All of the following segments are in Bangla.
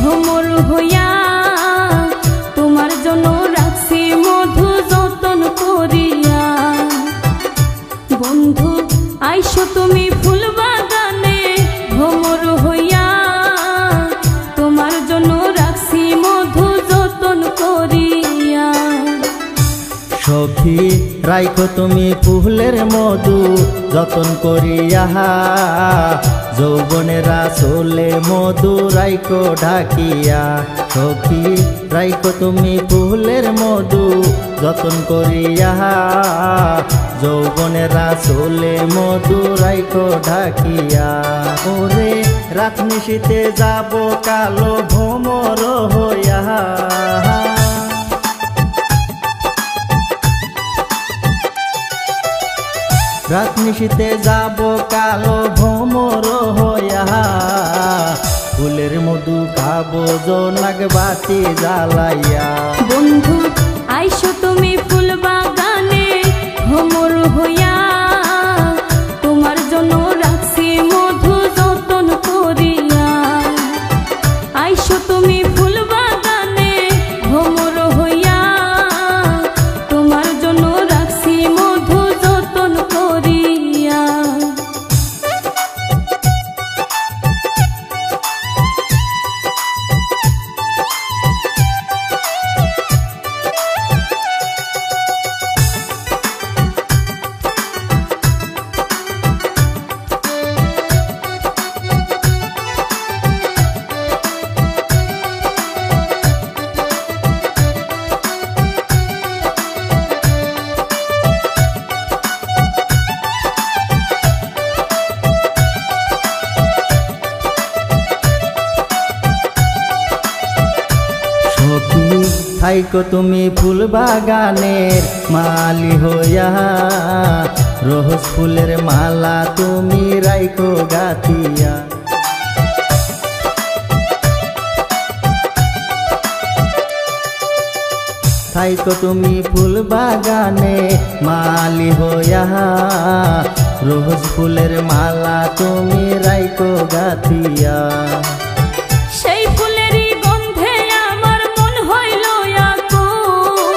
ভ্রমর হইয়া তোমার জন্য রাখছি মধু যতন করিয়া। বন্ধু আইসো তুমি ফুল বাগানে ভ্রমর হইয়া তোমার জন্য রাখছি মধু যতন করিয়া। সখী রাইখো তুমি ফুলের মধু যতন করিয়া, যৌবনেরা চলে মধু রাইখো ঢাকিয়া। সখী রাইখো তুমি ফুলের মধু যতন করিয়া, যৌবনেরা চলে মধু রাইখো ঢাকিয়া। ওরে রাত নিশীতে যাব কালো ভ্রমর হইয়া, রাত নিশীতে যাব কালো ভ্রমর হইয়া। ফুলের মধু খাবো জোনাক বাতি জ্বালাইয়া। বন্ধু আইসো তুমি ফুল বাগানে ভ্রমর হইয়া তোমার জন্য রাখছি মধু যতন করিয়া। আইসো তুমি ফুল বাগানে ভ্রমর হইয়া তোমার জন্য রাখছি মধু যতন করিয়া। থাইকো তুমি ফুল বাগানের মালি হইয়া, রোজ ফুলের মালা তুমি রাইখো গাথিয়া। থাইকো তুমি ফুল বাগানে মালি হইয়া, রোজ ফুলের মালা তুমি রাইখো গাথিয়া। সেই ফুলেরই গন্ধে আমার মন হইল আকুল,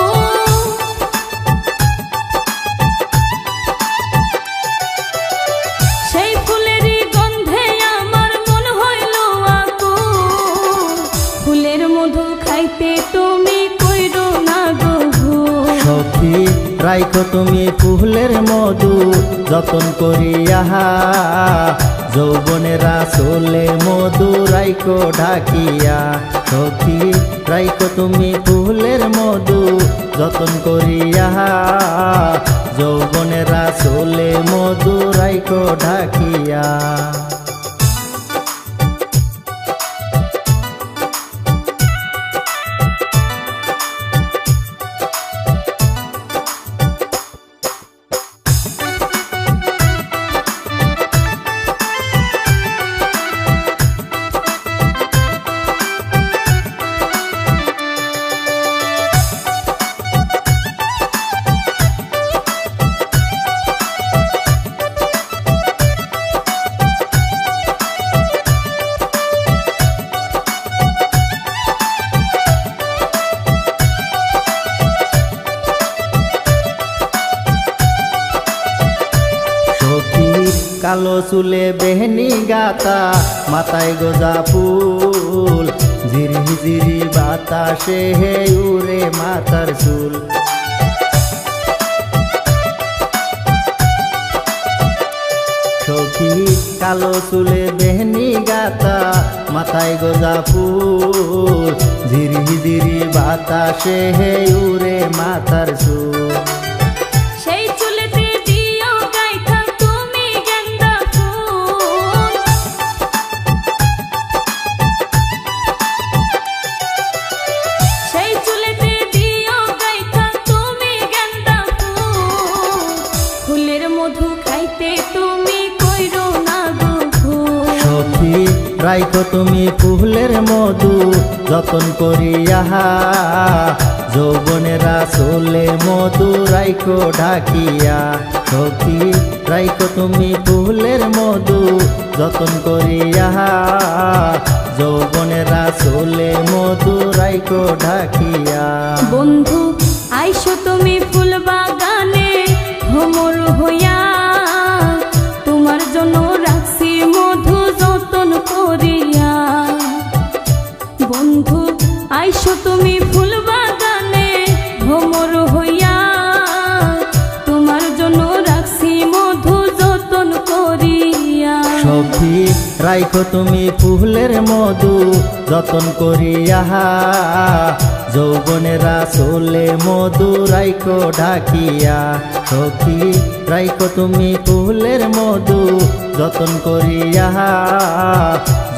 সেই ফুলেরই গন্ধে আমার মন হইল আকুল। ফুলের মধু খাইতে তুমি কইরো না গো ভুল। সখী রাইখো তুমি ফুলের মধু যতন করিয়া, যৌবনেরা চলে মধু রাইখো ঢাকিয়া। সখী রাইখো তুমি ফুলের মধু যতন করিয়া, যৌবনেরা চলে মধু রাইখো ঢাকিয়া। কালো চুলে বেহনি গাতা, মাথায় গোজা ফুল, ঝিরি ঝিরি বাতাসে হে উড়ে মাথার চুল। সখী কালো চুলে বেহনি গাতা, মাথায় গোজা ফুল, ঝিরি ঝিরি বাতাসে হে উড়ে মাথার চুল। সেই চুলেতে দিও গাইথা তুমি গেন্দা ফুল, সেই চুলেতে দিও গাইথা তুমি গেন্দা ফুল। ফুলের মধু খাইতে তুমি কইরো না গো ভুল। সখী রাইখো তুমি ফুলের মধু যতন করিয়া, যৌবনেরা চলে মধু রাইখো ঢাকিয়া। সখী রাইখো তুমি ফুলের মধু যতন করিয়া, যৌবনের আসলে মধু রাইখো ঢাকিয়া। বন্ধু আইসো তুমি ফুল বাগানে ভ্রমর হইয়া, তোমার জন্য রাখছি মধু যতন করিয়া। বন্ধু আইসো তুমি ফুল বাগানে ভ্রমর হইয়া, তোমার জন্য রাখছি মধু যতন করিয়া। সখী রাইখো তুমি ফুলের মধু যতন করিয়া, যৌবনের আসলে মধু রাইখো ঢাকিয়া। সখী রাইখো তুমি ফুলের মধু যতন করিয়া,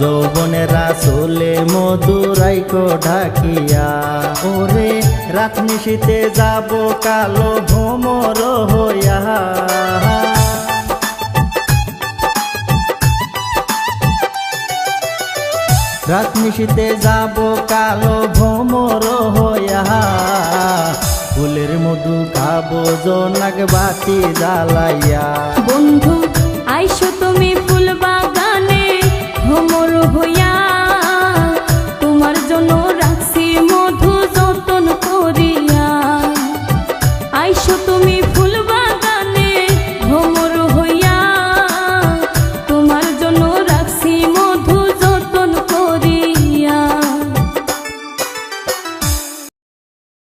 যৌবনের আসলে মধু রাইখো ঢাকিয়া। ওরে রাত নিশীতে যাব কালো ভ্রমর হইয়া, রাত নিশীতে যাব কালো ভ্রমর হইয়া। ফুলের মধু খাবো জোনাক বাতি জ্বালাইয়া। বন্ধু আইসো তুমি ফুল বাগানে ভ্রমর হইয়া,